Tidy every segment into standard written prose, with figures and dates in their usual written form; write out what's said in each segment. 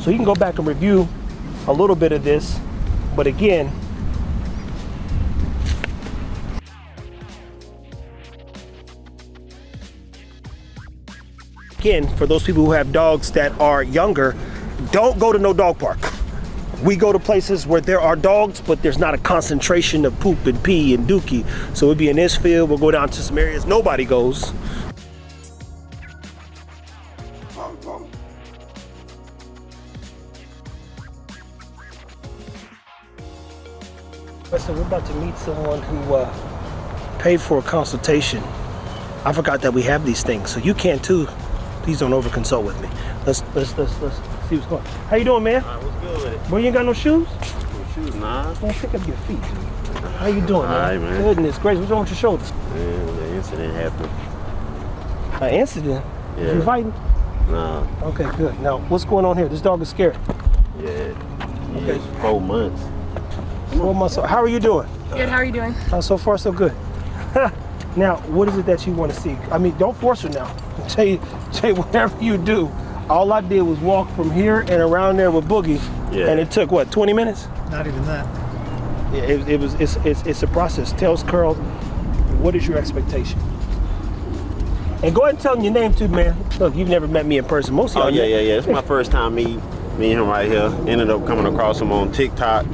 So you can go back and review a little bit of this. But again, for those people who have dogs that are younger, don't go to no dog park. We go to places where there are dogs, but there's not a concentration of poop and pee and dookie. So we'll be in this field, we'll go down to some areas nobody goes. So we're about to meet someone who paid for a consultation. I forgot that we have these things, so you can too. Please don't over consult with me. Let's see what's going on. How you doing, man? What's good with it? Boy, you ain't got no shoes? No shoes, nah. Man, pick up your feet, dude. How you doing, man? All right, man. Goodness gracious, what's wrong with your shoulders? Man, the incident happened. An incident? Yeah. You fighting? Nah. Okay, good. Now, what's going on here? This dog is scared. Yeah. Okay. It's 4 months. 4 months old. How are you doing? Good, how are you doing? So far, so good. Now, what is it that you want to see? I mean, don't force her now. Say whatever you do. All I did was walk from here and around there with Boogie, and it took what, 20 minutes? Not even that. Yeah, it's a process. Tell us, Carl, what is your expectation? And go ahead and tell him your name too, man. Look, you've never met me in person. Most of y'all. Yeah. It's my first time meeting him right here. Ended up coming across him on TikTok.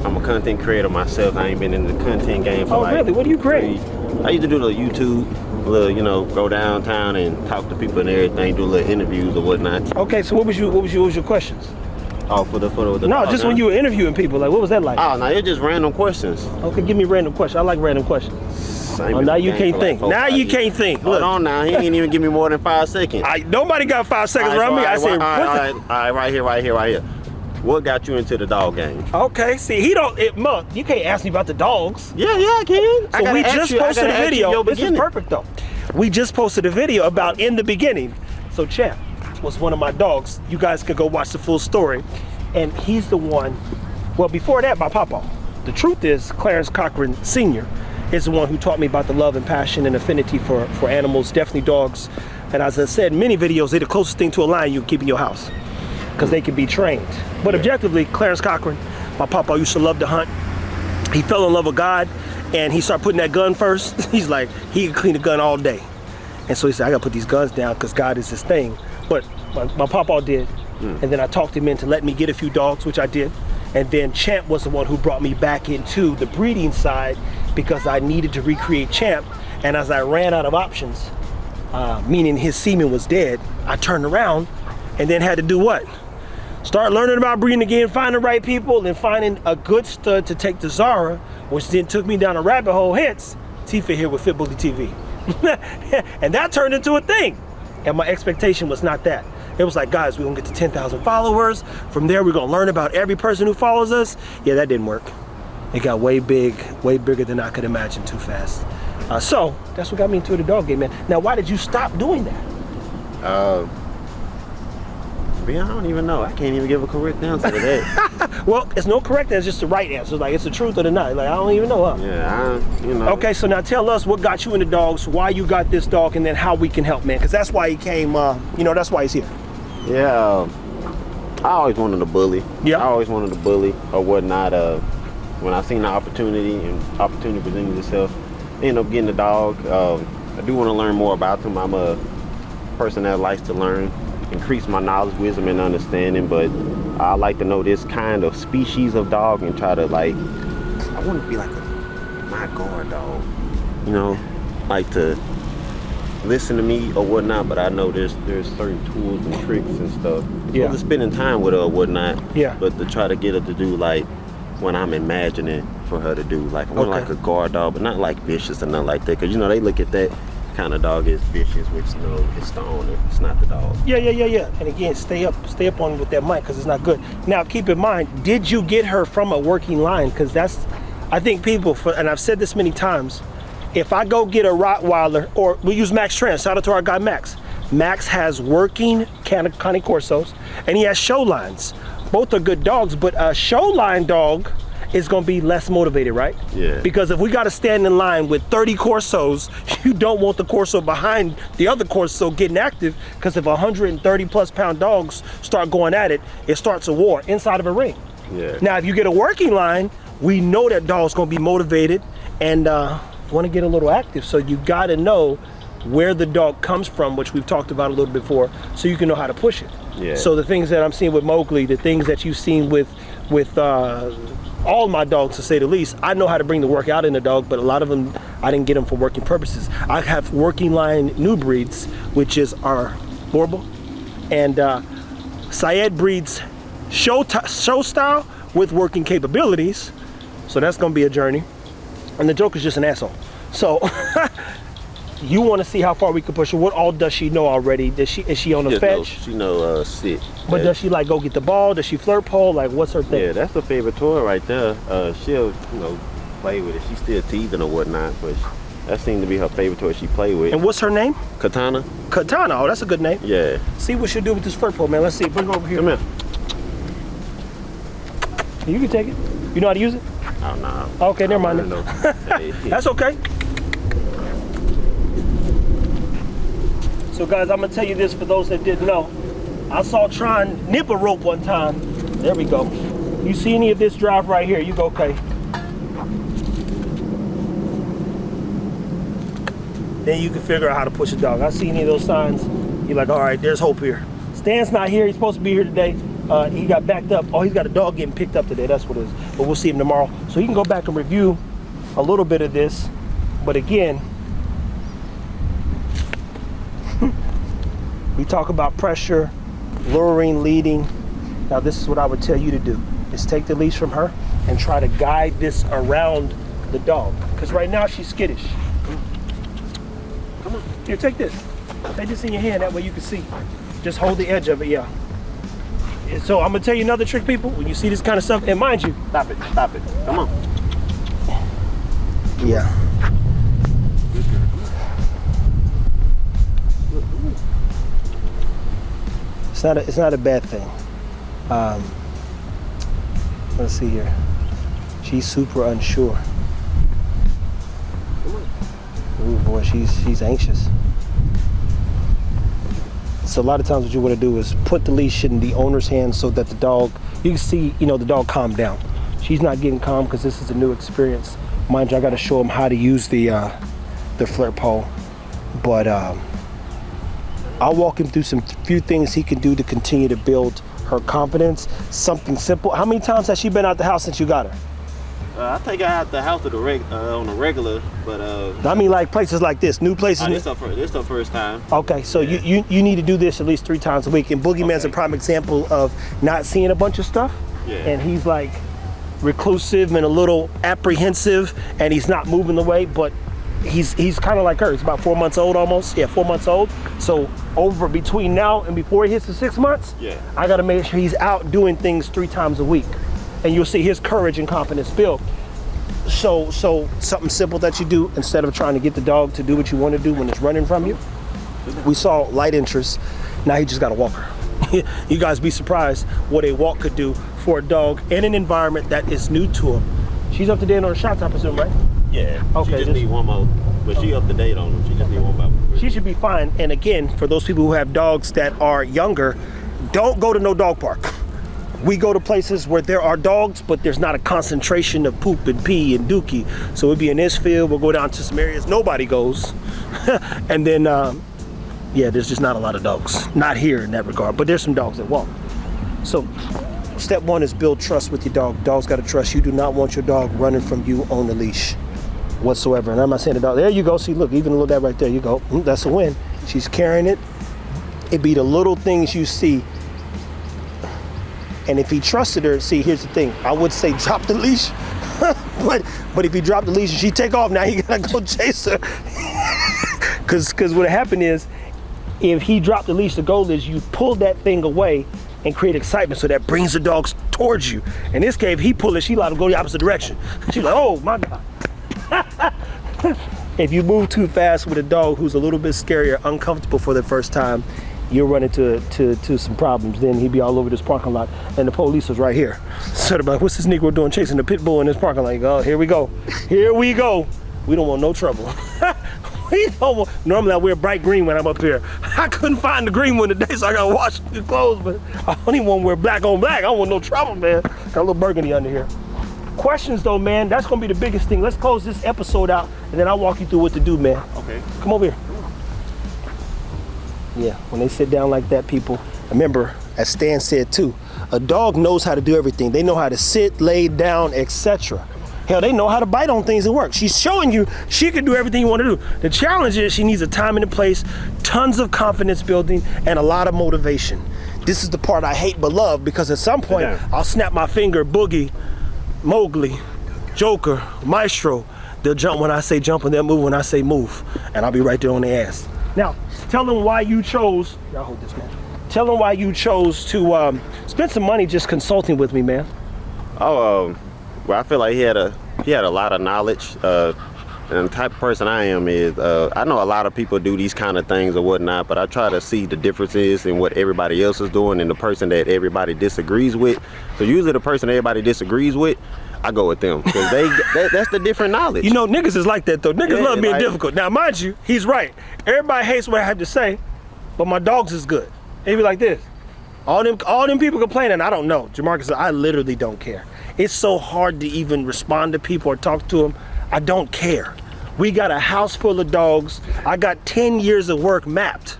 I'm a content creator myself. I ain't been in the content game for really? What do you create? I used to do the YouTube, go downtown and talk to people and everything, do little interviews or whatnot. Okay, so what was your questions? Oh, for the No, just when you were interviewing people, like what was that like? Oh, no, it's just random questions. Okay, give me random questions. I like random questions. Oh, now you can't think. Now you can't think. Hold on now, he ain't even give me more than 5 seconds. Nobody got 5 seconds around me. I said, all right, right here. What got you into the dog game? Okay, see, you can't ask me about the dogs. Yeah, I can. So we just posted a video. This is perfect though. We just posted a video about in the beginning. So Champ was one of my dogs. You guys could go watch the full story. And he's the one, well, before that, my papa. The truth is, Clarence Cochran Sr. is the one who taught me about the love and passion and affinity for animals, definitely dogs. And as I said in many videos, they're the closest thing to a lion you can keep in your house, because they can be trained. But objectively, Clarence Cochran, my papa used to love to hunt. He fell in love with God, and he started putting that gun first. He's like, he can clean a gun all day. And so he said, I gotta put these guns down because God is his thing. But my papa did. And then I talked him into letting me get a few dogs, which I did. And then Champ was the one who brought me back into the breeding side because I needed to recreate Champ. And as I ran out of options, meaning his semen was dead, I turned around and then had to do what? Start learning about breeding again, find the right people, and finding a good stud to take to Zara, which then took me down a rabbit hole, hence Tifa here with Fit Bully TV. And that turned into a thing. And my expectation was not that. It was like, guys, we're gonna get to 10,000 followers. From there, we're gonna learn about every person who follows us. Yeah, that didn't work. It got way bigger than I could imagine too fast. So that's what got me into the dog game, man. Now, why did you stop doing that? I don't even know. I can't even give a correct answer to that. Well, it's no correct answer, it's just the right answer. Like, it's the truth or the not. Like, I don't even know. Yeah, Okay, so now tell us what got you into dogs, why you got this dog, and then how we can help, man. Because that's why he came, that's why he's here. Yeah, I always wanted to bully. Yeah. I always wanted to bully or whatnot. When I seen the opportunity and opportunity presented itself, I ended up getting a dog. I do want to learn more about them. I'm a person that likes to learn, increase my knowledge, wisdom, and understanding, but I like to know this kind of species of dog and try to, like, I want to be like my guard dog, like to listen to me or whatnot, but I know there's certain tools and tricks and stuff. Yeah. So just spending time with her or whatnot, yeah. But to try to get her to do like what I'm imagining for her to do. Like, I want like a guard dog, but not like vicious or nothing like that, because they look at that kind of dog as vicious, which it's the owner, it's not the dog. Yeah. And again, stay up on with that mic, because it's not good. Now, keep in mind, did you get her from a working line? Because that's, I think people, and I've said this many times, if I go get a Rottweiler, or we use Max Trans, shout out to our guy Max. Max has working Cane Corsos, and he has show lines. Both are good dogs, but a show line dog it's gonna be less motivated, right? Yeah. Because if we gotta stand in line with 30 Corsos, you don't want the Corso behind the other Corso getting active, because if 130 plus pound dogs start going at it, it starts a war inside of a ring. Yeah. Now, if you get a working line, we know that dog's gonna be motivated and wanna get a little active. So you gotta know where the dog comes from, which we've talked about a little bit before, so you can know how to push it. Yeah. So the things that I'm seeing with Mowgli, the things that you've seen with all my dogs, to say the least, I know how to bring the work out in the dog, but a lot of them, I didn't get them for working purposes. I have working line new breeds, which is our Borbo, and Syed breeds show style with working capabilities. So that's gonna be a journey. And the Joker's just an asshole. So you want to see how far we can push her. What all does she know already? Is she on the fetch? She know sit. But does she like go get the ball? Does she flirt pole? Like, what's her thing? Yeah, that's her favorite toy right there. She'll play with it. She's still teething or whatnot, but that seemed to be her favorite toy she played with. And what's her name? Katana. Katana. Oh, that's a good name. Yeah. See what she'll do with this flirt pole, man. Let's see. Bring her over here. Come here. You can take it. You know how to use it? Oh no. Okay, never mind. That's okay. So guys, I'm gonna tell you this for those that didn't know. I saw Tron nip a rope one time. There we go. You see any of this drive right here, you go, okay. Then you can figure out how to push a dog. I see any of those signs, you're like, all right, there's hope here. Stan's not here, he's supposed to be here today. He got backed up. Oh, he's got a dog getting picked up today, that's what it is. But we'll see him tomorrow. So he can go back and review a little bit of this. But again, we talk about pressure, luring, leading. Now this is what I would tell you to do, is take the leash from her and try to guide this around the dog. Because right now she's skittish. Come on, here, take this. Take this in your hand, that way you can see. Just hold the edge of it, yeah. And so I'm gonna tell you another trick, people. When you see this kind of stuff, and mind you, Stop it, come on. Yeah. It's not a bad thing. Let's see here. She's super unsure. Ooh boy, she's anxious. So a lot of times what you want to do is put the leash in the owner's hands so that the dog, you can see, the dog calm down. She's not getting calm because this is a new experience. Mind you, I got to show him how to use the flirt pole. But I'll walk him through some few things he can do to continue to build her confidence. Something simple. How many times has she been out the house since you got her? I take her out the house on a regular, but I mean, like places like this, new places. This her first time. Okay, so yeah. you need to do this at least 3 times a week. And Boogeyman's a prime example of not seeing a bunch of stuff. Yeah. And he's like reclusive and a little apprehensive, and he's not moving the way, but he's kind of like her. He's about 4 months old almost. Yeah, 4 months old. So over between now and before he hits the 6 months, yeah, I got to make sure he's out doing things 3 times a week. And you'll see his courage and confidence build. So something simple that you do instead of trying to get the dog to do what you want to do when it's running from you. We saw light interest. Now he just got a walker. You guys be surprised what a walk could do for a dog in an environment that is new to him. She's up to date on her shots, I presume, right? Yeah. Okay. She just need one more, but she up to date on them. She just need one more. She should be fine. And again, for those people who have dogs that are younger, don't go to no dog park. We go to places where there are dogs, but there's not a concentration of poop and pee and dookie. So we'll be in this field, we'll go down to some areas nobody goes. And then, yeah, there's just not a lot of dogs. Not here in that regard, but there's some dogs that walk. So step 1 is build trust with your dog. Dog's gotta trust you. Do not want your dog running from you on the leash whatsoever. And I'm not saying the dog, there you go, see, look, even look that right there, you go, that's a win. She's carrying it. It'd be the little things you see. And if he trusted her, see, here's the thing. I would say drop the leash, but if you drop the leash and she take off, now you gotta go chase her. Cause what happened is, if he dropped the leash, the goal is you pull that thing away and create excitement, so that brings the dogs towards you. In this case, if he pull it, she allowed to go the opposite direction. She's like, oh my God. If you move too fast with a dog who's a little bit scary or uncomfortable for the first time, you'll run into some problems. Then he'd be all over this parking lot, and the police was right here. So they're like, what's this Negro doing chasing the pit bull in this parking lot? Oh, here we go. Here we go. We don't want no trouble. We don't want, normally I wear bright green when I'm up here. I couldn't find the green one today, so I gotta wash the clothes, but I only want to wear black on black. I don't want no trouble, man. Got a little burgundy under here. Questions though, man, that's gonna be the biggest thing. Let's close this episode out, and then I'll walk you through what to do, man. Okay. Come over here. Yeah, when they sit down like that, people, remember, as Stan said too, a dog knows how to do everything. They know how to sit, lay down, etc. Hell, they know how to bite on things and work. She's showing you she can do everything you want to do. The challenge is she needs a time and a place, tons of confidence building, and a lot of motivation. This is the part I hate but love, because at some point, I'll snap my finger, Boogie, Mowgli, Joker, Maestro. They'll jump when I say jump, and they'll move when I say move. And I'll be right there on their ass. Now, tell them why you chose, y'all hold this, man. Tell them why you chose to spend some money just consulting with me, man. Well, I feel like he had a lot of knowledge, and the type of person I am is, I know a lot of people do these kind of things or whatnot, but I try to see the differences in what everybody else is doing and the person that everybody disagrees with. So usually the person everybody disagrees with, I go with them, because that's the different knowledge. You know, niggas is like that though. Niggas love being difficult. Now, mind you, he's right. Everybody hates what I have to say, but my dogs is good. They be like this. All them people complaining, I don't know. Jamarcus said, I literally don't care. It's so hard to even respond to people or talk to them. I don't care. We got a house full of dogs. I got 10 years of work mapped.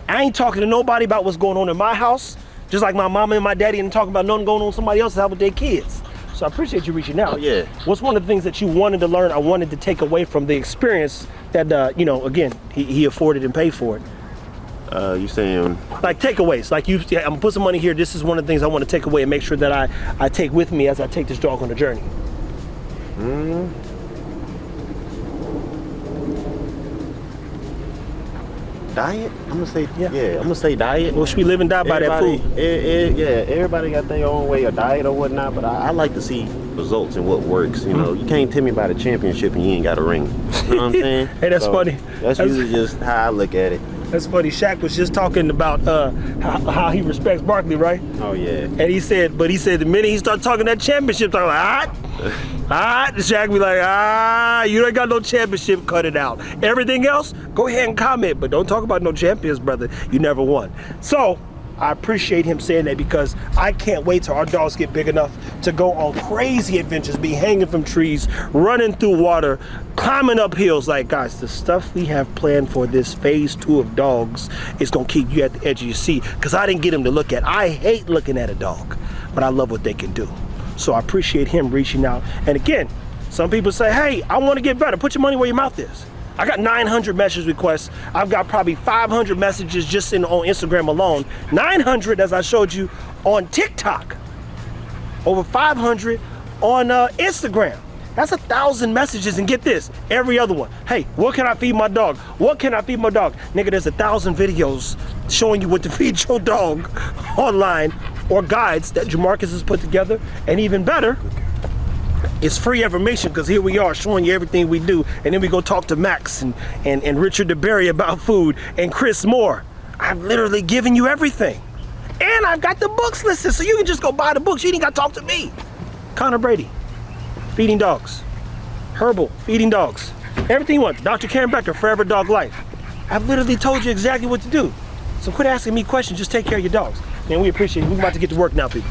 I ain't talking to nobody about what's going on in my house, just like my mama and my daddy ain't talking about nothing going on in somebody else's house with their kids. So I appreciate you reaching out. Oh, yeah. What's one of the things that you wanted to learn, I wanted to take away from the experience that, you know, again, he afforded and paid for it? You saying? Like takeaways, like I'm gonna put some money here. This is one of the things I want to take away and make sure that I take with me as I take this dog on the journey. Diet? I'm gonna say, yeah, I'm gonna say diet. Well, should we live and die by that food? Everybody got their own way of diet or whatnot, but I like to see results and what works. You know, you can't tell me about a championship and you ain't got a ring. You know what I'm saying? Hey, that's funny. That's usually just how I look at it. That's funny. Shaq was just talking about how he respects Barkley, right? Oh yeah. And he said the minute he started talking that championship, I'm like, Shaq be like, you ain't got no championship, cut it out. Everything else, go ahead and comment, but don't talk about no champions, brother. You never won. So I appreciate him saying that, because I can't wait till our dogs get big enough to go on crazy adventures, be hanging from trees, running through water, climbing up hills. Like, guys, the stuff we have planned for this phase 2 of dogs is gonna keep you at the edge of your seat, because I didn't get him to look at. I hate looking at a dog, but I love what they can do. So I appreciate him reaching out. And again, some people say, hey, I want to get better. Put your money where your mouth is. I got 900 message requests. I've got probably 500 messages just on Instagram alone. 900, as I showed you, on TikTok. Over 500 on Instagram. That's 1,000 messages, and get this, every other one. Hey, what can I feed my dog? What can I feed my dog? Nigga, there's 1,000 videos showing you what to feed your dog online, or guides that Jamarcus has put together, and even better, it's free information, because here we are showing you everything we do, and then we go talk to Max and Richard DeBerry about food, and Chris Moore. I've literally given you everything. And I've got the books listed, so you can just go buy the books. You ain't got to talk to me. Connor Brady, feeding dogs. Herbal, feeding dogs. Everything you want. Dr. Karen Becker, Forever Dog Life. I've literally told you exactly what to do. So quit asking me questions, just take care of your dogs. Man, we appreciate it. We're about to get to work now, people.